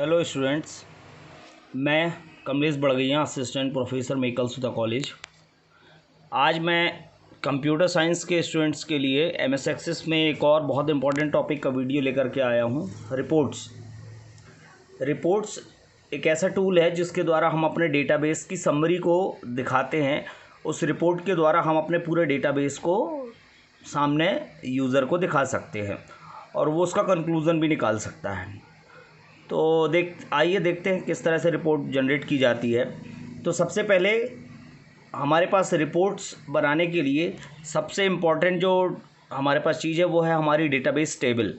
Hello students, मैं Kamlesh Badgaiya, assistant professor मेकल सुधा college. आज मैं कंप्यूटर साइंस के स्टूडेंट्स के लिए एमएस एक्सेस में एक और बहुत इंपॉर्टेंट टॉपिक का वीडियो लेकर के आया हूँ। रिपोर्ट्स एक ऐसा टूल है जिसके द्वारा हम अपने डेटाबेस की समरी को दिखाते हैं। उस रिपोर्ट के द्वारा हम अपने पूरे डेटाबेस को सामने यूज़र को दिखा सकते हैं और वो उसका कंक्लूज़न भी निकाल सकता है। तो आइए देखते हैं किस तरह से रिपोर्ट जनरेट की जाती है। तो सबसे पहले हमारे पास रिपोर्ट्स बनाने के लिए सबसे इम्पॉर्टेंट जो हमारे पास चीज़ है वो है हमारी डेटाबेस टेबल।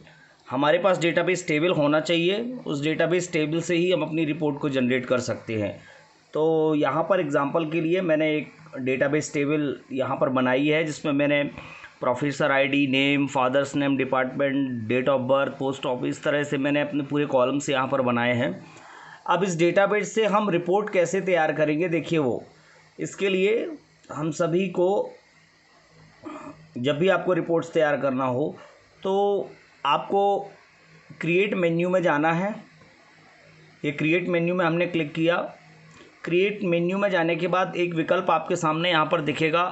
हमारे पास डेटाबेस टेबल होना चाहिए। उस डेटाबेस टेबल से ही हम अपनी रिपोर्ट को जनरेट कर सकते हैं। तो यहाँ पर एग्जांपल के लिए मैंने एक डेटाबेस टेबल यहाँ पर बनाई है जिसमें मैंने professor ID, name, father's name, department, date of birth, post office, इस तरह से मैंने अपने पूरे कॉलम्स यहाँ पर बनाए हैं। अब इस डेटाबेस से हम रिपोर्ट कैसे तैयार करेंगे, देखिए इसके लिए हम सभी को जब भी आपको रिपोर्ट्स तैयार करना हो तो आपको क्रिएट मेन्यू में जाना है। ये क्रिएट मेन्यू में हमने क्लिक किया। क्रिएट मेन्यू में जाने के बाद एक विकल्प आपके सामने यहाँ पर दिखेगा,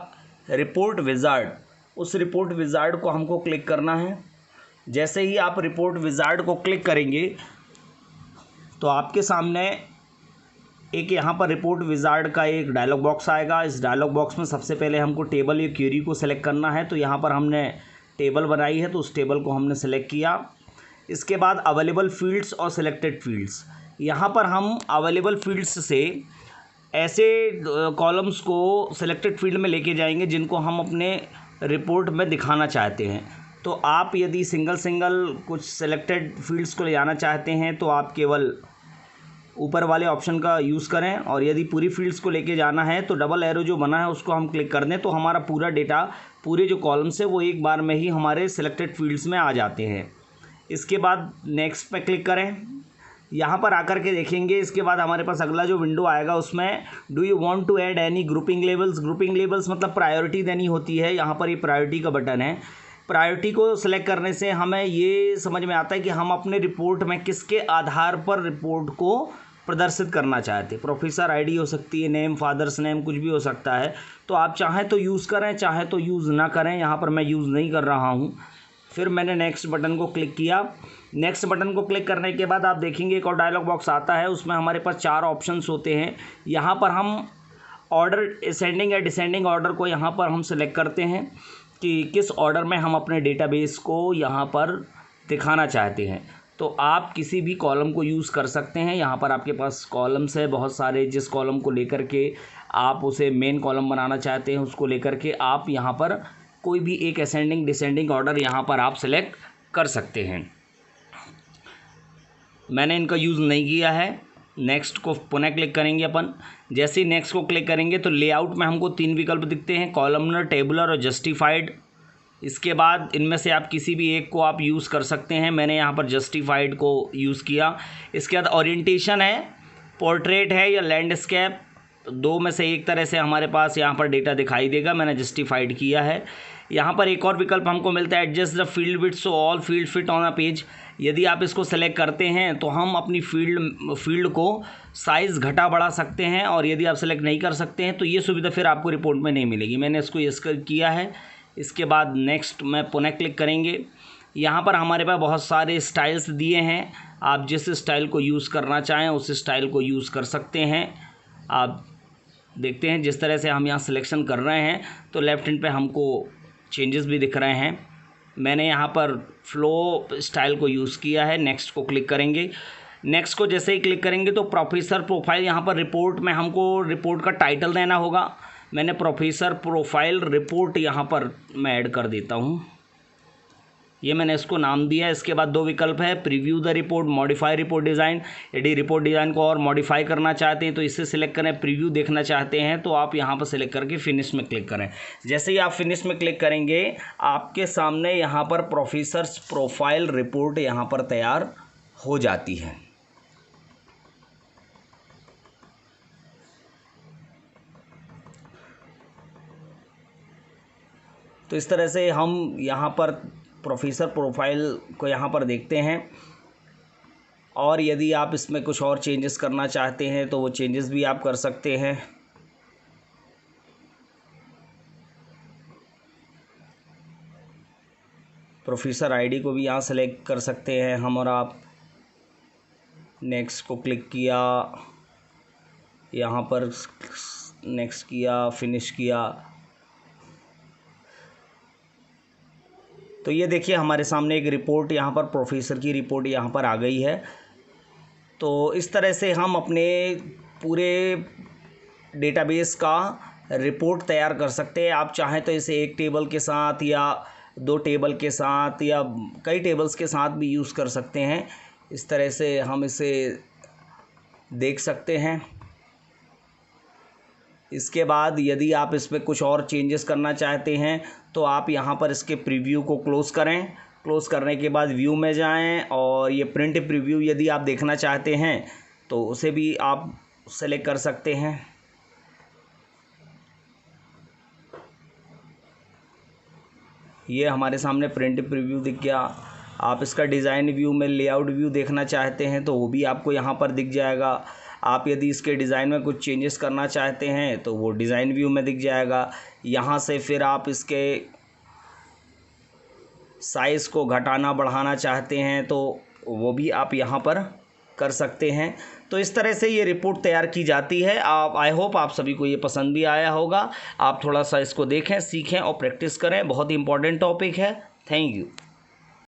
रिपोर्ट विज़ार्ड। उस रिपोर्ट विज़ार्ड को हमको क्लिक करना है। जैसे ही आप रिपोर्ट विज़ार्ड को क्लिक करेंगे तो आपके सामने एक यहाँ पर रिपोर्ट विज़ार्ड का एक डायलॉग बॉक्स आएगा। इस डायलॉग बॉक्स में सबसे पहले हमको टेबल या क्वेरी को सेलेक्ट करना है। तो यहाँ पर हमने टेबल बनाई है तो उस टेबल को हमने सेलेक्ट किया। इसके बाद अवेलेबल फील्ड्स और सिलेक्टेड फील्ड्स, यहाँ पर हम अवेलेबल फील्ड्स से ऐसे कॉलम्स को सिलेक्टेड फील्ड में लेके जाएंगे जिनको हम अपने रिपोर्ट में दिखाना चाहते हैं। तो आप यदि सिंगल कुछ सिलेक्टेड फील्ड्स को ले जाना चाहते हैं तो आप केवल ऊपर वाले ऑप्शन का यूज़ करें, और यदि पूरी फील्ड्स को लेके जाना है तो डबल एरो जो बना है उसको हम क्लिक कर दें तो हमारा पूरा डेटा, पूरे जो कॉलम्स है वो एक बार में ही हमारे सिलेक्टेड फील्ड्स में आ जाते हैं। इसके बाद नेक्स्ट पे क्लिक करें। यहाँ पर आकर के देखेंगे इसके बाद हमारे पास अगला जो विंडो आएगा उसमें do you want to add any grouping levels. Grouping levels मतलब प्रायोरिटी देनी होती है। यहाँ पर ये प्रायोरिटी का बटन है। प्रायोरिटी को सिलेक्ट करने से हमें ये समझ में आता है कि हम अपने रिपोर्ट में किसके आधार पर रिपोर्ट को प्रदर्शित करना चाहते हैं। प्रोफेसर आईडी हो सकती है, नेम, फादर्स नेम, कुछ भी हो सकता है। तो आप चाहें तो यूज़ करें, चाहे तो यूज़ ना करें। यहाँ पर मैं यूज़ नहीं कर रहा हूँ। फिर मैंने नेक्स्ट बटन को क्लिक किया। नेक्स्ट बटन को क्लिक करने के बाद आप देखेंगे एक और डायलॉग बॉक्स आता है। उसमें हमारे पास 4 ऑप्शंस होते हैं। यहाँ पर हम ऑर्डर, असेंडिंग या डिसेंडिंग ऑर्डर को यहाँ पर हम सिलेक्ट करते हैं कि किस ऑर्डर में हम अपने डेटाबेस को यहाँ पर दिखाना चाहते हैं। तो आप किसी भी कॉलम को यूज़ कर सकते हैं। यहाँ पर आपके पास कॉलम्स है बहुत सारे, जिस कॉलम को लेकर के आप उसे मेन कॉलम बनाना चाहते हैं उसको लेकर के आप यहाँ पर कोई भी एक असेंडिंग डिसेंडिंग ऑर्डर यहाँ पर आप सेलेक्ट कर सकते हैं। मैंने इनका यूज़ नहीं किया है। नेक्स्ट को पुनः क्लिक करेंगे अपन। जैसे ही नेक्स्ट को क्लिक करेंगे तो लेआउट में हमको 3 विकल्प दिखते हैं, कॉलमनर, टेबुलर और जस्टिफाइड। इसके बाद इनमें से आप किसी भी एक को आप यूज़ कर सकते हैं। मैंने यहाँ पर जस्टिफाइड को यूज़ किया। इसके बाद ओरिएंटेशन है, पोर्ट्रेट है या लैंडस्केप, 2 में से एक तरह से हमारे पास यहाँ पर डेटा दिखाई देगा। मैंने जस्टिफाइड किया है। यहाँ पर एक और विकल्प हमको मिलता है, adjust the field width so all field fit on a page. यदि आप इसको सेलेक्ट करते हैं तो हम अपनी फील्ड को साइज़ घटा बढ़ा सकते हैं, और यदि आप सेलेक्ट नहीं कर सकते हैं तो ये सुविधा फिर आपको रिपोर्ट में नहीं मिलेगी। मैंने इसको यस किया है। इसके बाद नेक्स्ट में पुनः क्लिक करेंगे। यहाँ पर हमारे पास बहुत सारे स्टाइल्स दिए हैं। आप जिस स्टाइल को यूज़ करना चाहें उस स्टाइल को यूज़ कर सकते हैं। आप देखते हैं जिस तरह से हम यहाँ सिलेक्शन कर रहे हैं तो लेफ्ट हैंड पे हमको चेंजेस भी दिख रहे हैं। मैंने यहाँ पर फ्लो स्टाइल को यूज़ किया है। नेक्स्ट को क्लिक करेंगे। नेक्स्ट को जैसे ही क्लिक करेंगे तो प्रोफेसर प्रोफाइल, यहाँ पर रिपोर्ट में हमको रिपोर्ट का टाइटल देना होगा। मैंने प्रोफेसर प्रोफाइल रिपोर्ट यहाँ पर मैं ऐड कर देता हूँ। ये मैंने इसको नाम दिया है। इसके बाद 2 विकल्प है, preview the report, modify report design. यदि रिपोर्ट डिज़ाइन को और मॉडिफाई करना चाहते हैं तो इसे सिलेक्ट करें। प्रीव्यू देखना चाहते हैं तो आप यहाँ पर सिलेक्ट करके फिनिश में क्लिक करें। जैसे ही आप फिनिश में क्लिक करेंगे आपके सामने यहाँ पर प्रोफेसर्स प्रोफाइल रिपोर्ट यहाँ पर तैयार हो जाती है। तो इस तरह से हम यहाँ पर प्रोफेसर प्रोफाइल को यहाँ पर देखते हैं। और यदि आप इसमें कुछ और चेंजेस करना चाहते हैं तो वो चेंजेस भी आप कर सकते हैं। प्रोफेसर आईडी को भी यहाँ सेलेक्ट कर सकते हैं हम और आप। नेक्स्ट को क्लिक किया, यहाँ पर नेक्स्ट किया, फिनिश किया, तो ये देखिए हमारे सामने एक रिपोर्ट यहाँ पर प्रोफेसर की रिपोर्ट यहाँ पर आ गई है। तो इस तरह से हम अपने पूरे डेटाबेस का रिपोर्ट तैयार कर सकते हैं। आप चाहें तो इसे एक टेबल के साथ या 2 टेबल के साथ या कई टेबल्स के साथ भी यूज़ कर सकते हैं। इस तरह से हम इसे देख सकते हैं। इसके बाद यदि आप इसमें कुछ और चेंजेस करना चाहते हैं तो आप यहाँ पर इसके प्रीव्यू को क्लोज़ करें। क्लोज़ करने के बाद व्यू में जाएं और ये प्रिंट प्रीव्यू यदि आप देखना चाहते हैं तो उसे भी आप सेलेक्ट कर सकते हैं। ये हमारे सामने प्रिंट प्रीव्यू दिख गया। आप इसका डिज़ाइन व्यू में लेआउट व्यू देखना चाहते हैं तो वो भी आपको यहाँ पर दिख जाएगा। आप यदि इसके डिज़ाइन में कुछ चेंजेस करना चाहते हैं तो वो डिज़ाइन व्यू में दिख जाएगा। यहाँ से फिर आप इसके साइज़ को घटाना बढ़ाना चाहते हैं तो वो भी आप यहाँ पर कर सकते हैं। तो इस तरह से ये रिपोर्ट तैयार की जाती है। आप आई होप आप सभी को ये पसंद भी आया होगा। आप थोड़ा सा इसको देखें, सीखें और प्रैक्टिस करें। बहुत ही इंपॉर्टेंट टॉपिक है। Thank you.